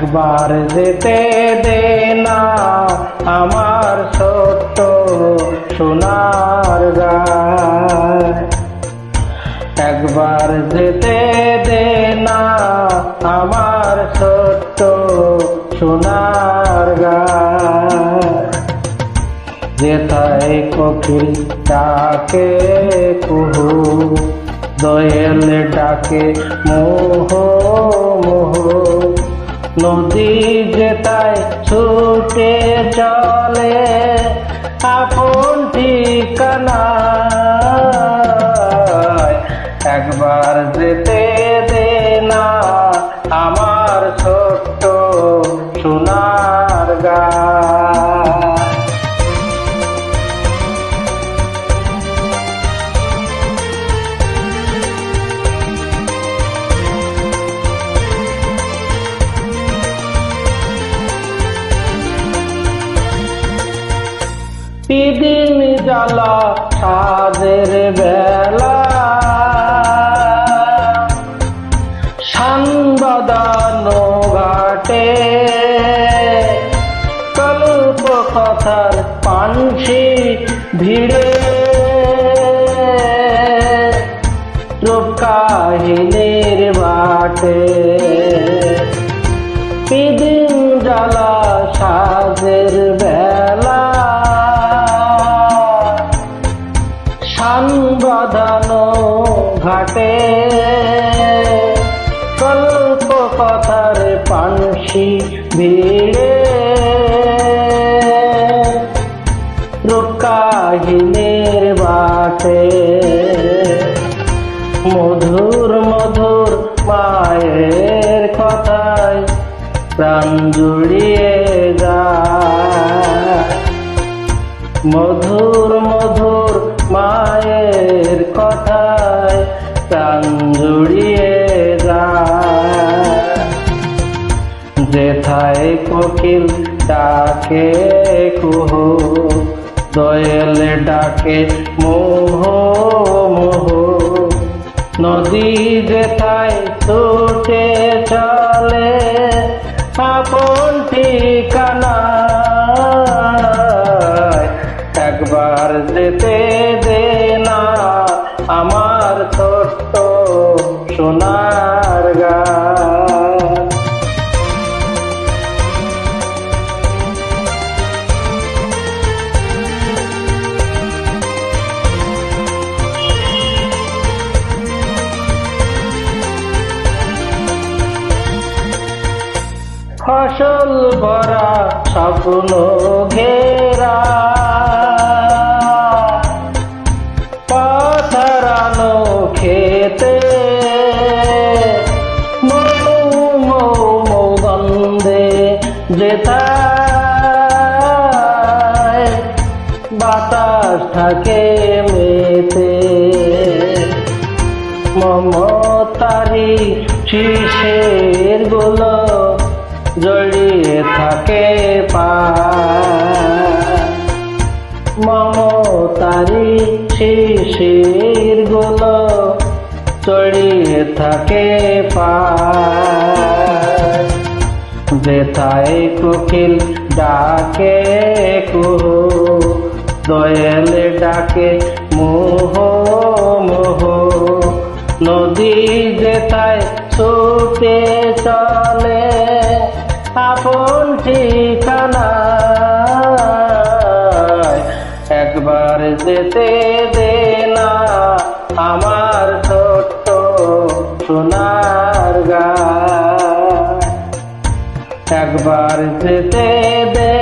একবার যেতে দে না আমার ছোট্ট সোনার গায়। একবার যেতে দে না আমার ছোট্ট সোনার গায়। যেথায় কোকিল ডাকে কুহু, দোয়েল ডাকে মোহ মোহ, নদী যেথায় ছুটে চলে আপন ঠিকানায়। একবার যেতে দে না আমার ছোট্ট সোনার গায়। পিদিন জ্বালা সাজের বেলা, শান বাঁধানো ঘাটে কল্প কথার পানসি ভিড়ে, রূপ কাহিনীর বাটে। পিদিন জ্বালা সাজের বেলা, শান বাঁধানো ঘাটে কল্প কথার পানসি ভিড়ে, রূপ কাহিনীর বাটে। মধুর মধুর মায়ের কথায় প্রাণ জুড়িয়ে যায়। মধুর মধুর মায়ের কথায় প্রাণ জুড়িয়ে যায়। যেথায় কোকিল ডাকে কুহু, দোয়েল ডাকে মোহ মোহ, নদী যেথায় ছুটে চলে আপন ঠিকানায়। একবার যেতে দে না আমার ছোট্ট সোনার গায়। ফসল ভরা স্বপ্ন ঘেরা, পাথরানো খেতে মৌ মৌ মৌ গন্ধে যেথায় বাতাস থাকে মেতে। মমতারি শিশের গুলো জড়িয়ে থাকে পায়। মমতারি শিশির গুলো জড়িয়ে থাকে পায়। যেথায় কোকিল ডাকে কুহু, দোয়েল ডাকে মোহ মোহ, নদী যেথায় ছুটে চলে আপন ঠিকানায়। একবার যেতে দে না আমার ছোট্ট সোনার গায়। একবার যেতে দে